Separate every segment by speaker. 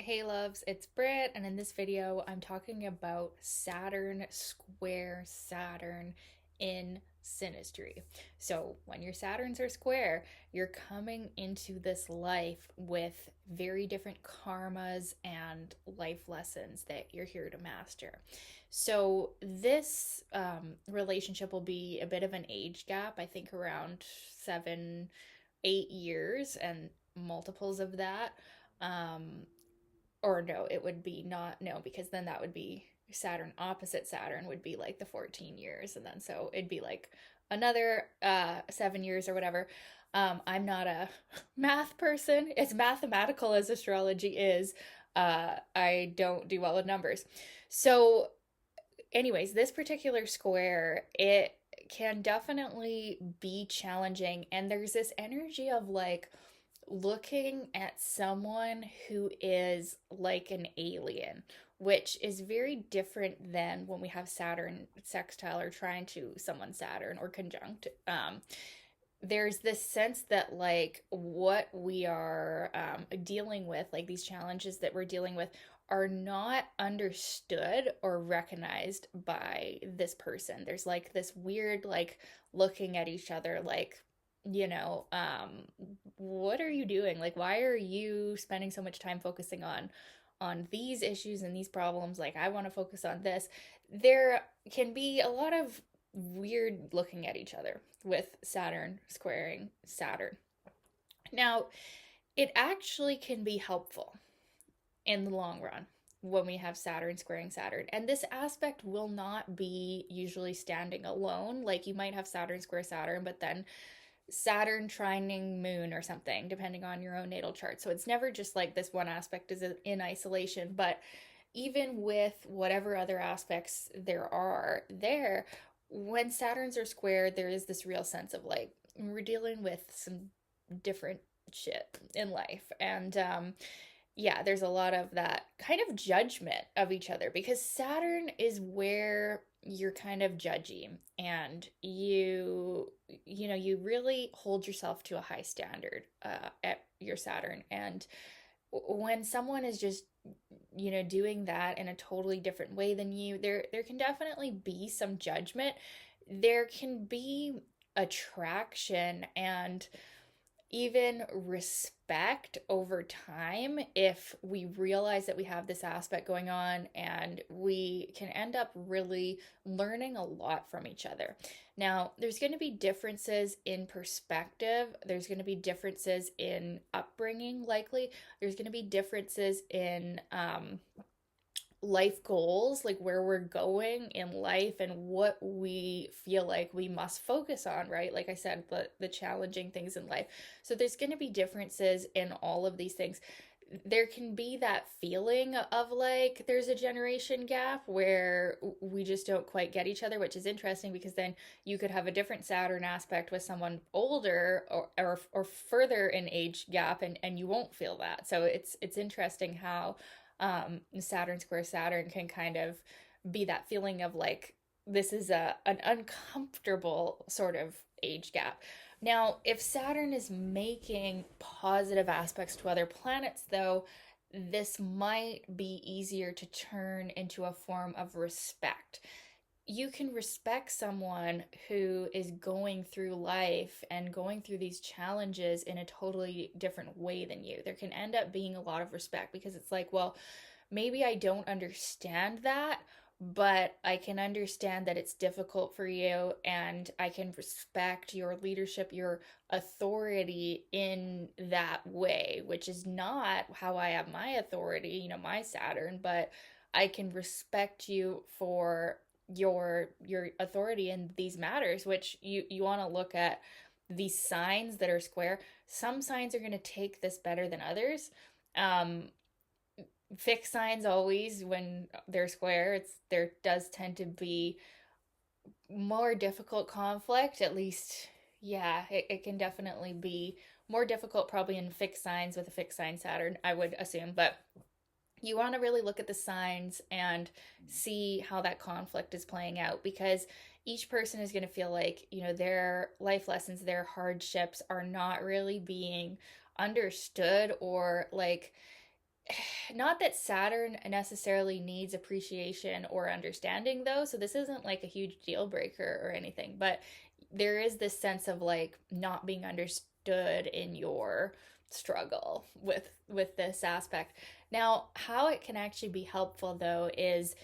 Speaker 1: Hey loves, it's Britt, and in this video I'm talking about Saturn square Saturn in Synastry. So when your Saturns are square, you're coming into this life with very different karmas and life lessons that you're here to master. So this relationship will be a bit of an age gap, I think around 7, 8 years and multiples of that. Um, or no, it would be not, no, because then that would be Saturn opposite Saturn would be like the 14 years. And then so it'd be like another 7 years or whatever. I'm not a math person. As mathematical as astrology is, I don't do well with numbers. So, anyways, this particular square, it can definitely be challenging. And there's this energy of like, looking at someone who is like an alien, which is very different than when we have Saturn sextile or trying to someone Saturn or conjunct. There's this sense that like what we are dealing with, like these challenges that we're dealing with, are not understood or recognized by this person. There's like this weird like looking at each other like, you know, what are you doing? Like, why are you spending so much time focusing on these issues and these problems? Like, I want to focus on this. There can be a lot of weird looking at each other with Saturn squaring Saturn. Now, it actually can be helpful in the long run when we have Saturn squaring Saturn. And this aspect will not be usually standing alone. Like you might have Saturn square Saturn, but then Saturn trining Moon or something, depending on your own natal chart. So it's never just like this one aspect is in isolation, but even with whatever other aspects there are there, when Saturns are square, there is this real sense of like, we're dealing with some different shit in life. And yeah, there's a lot of that kind of judgment of each other because Saturn is where you're kind of judgy and you really hold yourself to a high standard at your Saturn. And when someone is just doing that in a totally different way than you, there can definitely be some judgment. There can be attraction and even respect over time if we realize that we have this aspect going on, and we can end up really learning a lot from each other. Now, there's going to be differences in perspective, there's going to be differences in upbringing, likely there's going to be differences in life goals, like where we're going in life and what we feel like we must focus on, right? Like I said, the challenging things in life. So there's going to be differences in all of these things. There can be that feeling of like there's a generation gap where we just don't quite get each other, which is interesting because then you could have a different Saturn aspect with someone older or further in age gap, and you won't feel that. So it's interesting how Saturn square Saturn can kind of be that feeling of like this is an uncomfortable sort of age gap. Now, if Saturn is making positive aspects to other planets, though, this might be easier to turn into a form of respect. You can respect someone who is going through life and going through these challenges in a totally different way than you. There can end up being a lot of respect because it's like, well, maybe I don't understand that, but I can understand that it's difficult for you, and I can respect your leadership, your authority in that way, which is not how I have my authority, my Saturn, but I can respect you for your authority in these matters, which you want to look at these signs that are square. Some signs are going to take this better than others. Fixed signs, always when they're square, there does tend to be more difficult conflict, at least. Yeah, it can definitely be more difficult probably in fixed signs with a fixed sign Saturn, I would assume. But you want to really look at the signs and see how that conflict is playing out, because each person is going to feel like, their life lessons, their hardships are not really being understood, or like not that Saturn necessarily needs appreciation or understanding, though. So this isn't like a huge deal breaker or anything, but there is this sense of like not being understood in your struggle with this aspect. Now, how it can actually be helpful though is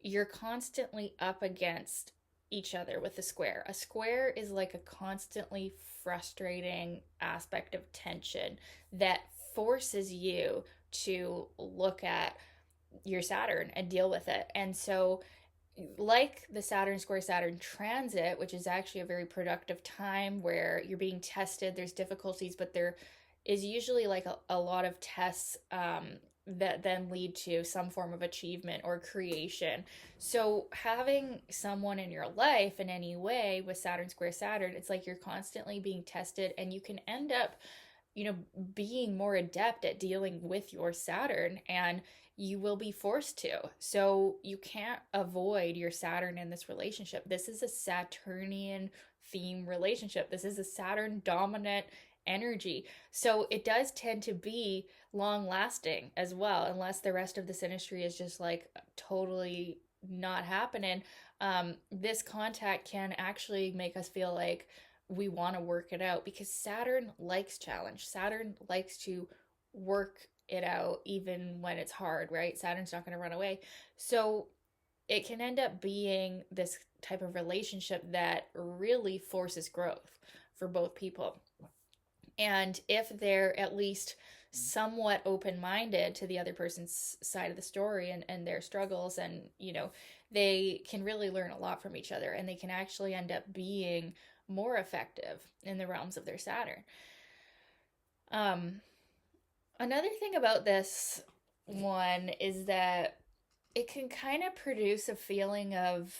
Speaker 1: you're constantly up against each other with a square. A square is like a constantly frustrating aspect of tension that forces you to look at your Saturn and deal with it. And so, like the Saturn square Saturn transit, which is actually a very productive time where you're being tested, there's difficulties, but there is usually like a lot of tests that then lead to some form of achievement or creation. So, having someone in your life in any way with Saturn square Saturn, it's like you're constantly being tested, and you can end up being more adept at dealing with your Saturn, and you will be forced to. So you can't avoid your Saturn in this relationship. This is a Saturnian theme relationship. This is a Saturn dominant energy. So it does tend to be long lasting as well, unless the rest of the synastry is just like totally not happening. This contact can actually make us feel like we want to work it out, because Saturn likes challenge. Saturn likes to work it out even when it's hard, right? Saturn's not going to run away. So it can end up being this type of relationship that really forces growth for both people. And if they're at least somewhat open-minded to the other person's side of the story and their struggles, and they can really learn a lot from each other, and they can actually end up being more effective in the realms of their Saturn. Another thing about this one is that it can kind of produce a feeling of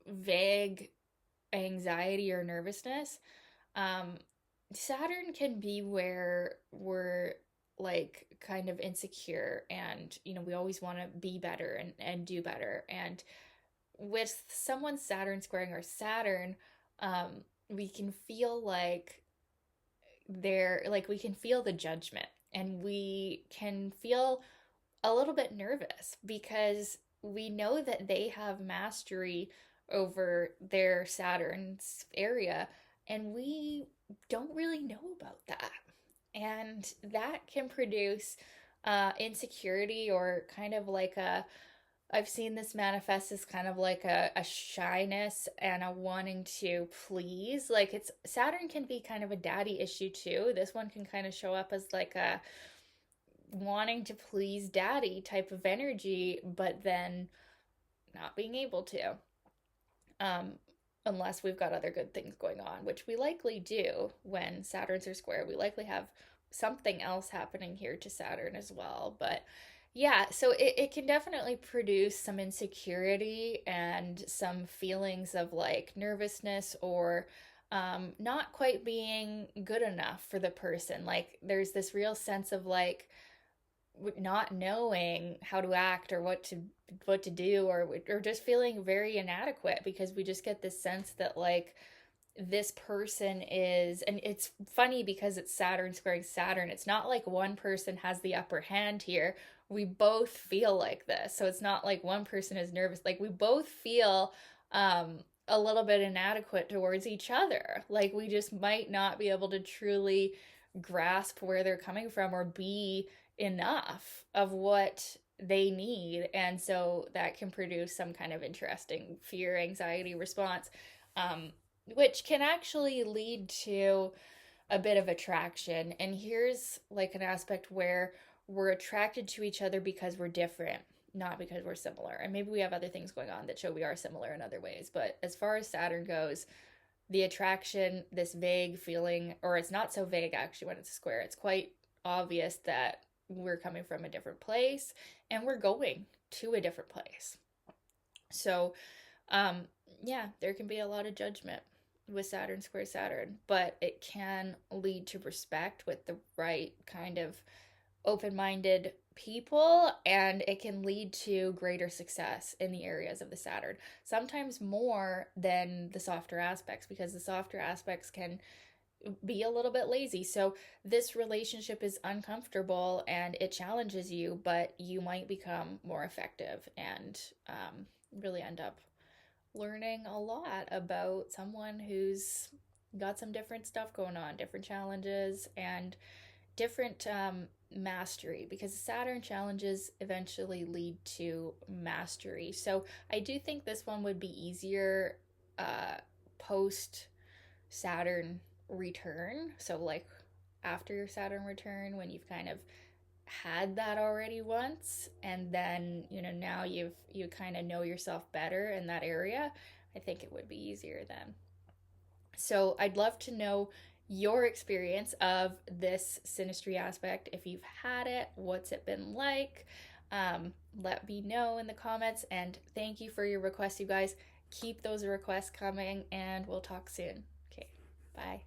Speaker 1: vague anxiety or nervousness. Saturn can be where we're like kind of insecure, and we always want to be better and do better. And with someone Saturn squaring our Saturn, we can feel like we can feel the judgment, and we can feel a little bit nervous because we know that they have mastery over their Saturn's area, and we don't really know about that. And that can produce insecurity, or kind of like I've seen this manifest as kind of like a shyness and a wanting to please. Like Saturn can be kind of a daddy issue too. This one can kind of show up as like a wanting to please daddy type of energy, but then not being able to. Unless we've got other good things going on, which we likely do when Saturns are square. We likely have something else happening here to Saturn as well. But yeah, so it can definitely produce some insecurity and some feelings of like nervousness, or not quite being good enough for the person. Like there's this real sense of like not knowing how to act, or what to do, or just feeling very inadequate, because we just get this sense that like this person is, and it's funny because it's Saturn squaring Saturn. It's not like one person has the upper hand here. We both feel like this. So it's not like one person is nervous. Like we both feel a little bit inadequate towards each other. Like we just might not be able to truly grasp where they're coming from, or be enough of what they need. And so that can produce some kind of interesting fear, anxiety response, which can actually lead to a bit of attraction. And here's like an aspect where we're attracted to each other because we're different, not because we're similar. And maybe we have other things going on that show we are similar in other ways. But as far as Saturn goes, the attraction, this vague feeling, or it's not so vague actually when it's a square, it's quite obvious that we're coming from a different place and we're going to a different place. So, yeah, there can be a lot of judgment with Saturn square Saturn, but it can lead to respect with the right kind of open-minded people, and it can lead to greater success in the areas of the Saturn, sometimes more than the softer aspects, because the softer aspects can be a little bit lazy. So this relationship is uncomfortable and it challenges you, but you might become more effective and really end up learning a lot about someone who's got some different stuff going on, different challenges, and different mastery, because Saturn challenges eventually lead to mastery. So I do think this one would be easier post Saturn return. So, like after your Saturn return, when you've kind of had that already once, and then now you kind of know yourself better in that area, I think it would be easier then. So I'd love to know your experience of this synastry aspect. If you've had it, what's it been like? Let me know in the comments, and thank you for your requests, you guys. Keep those requests coming, and we'll talk soon. Okay, bye.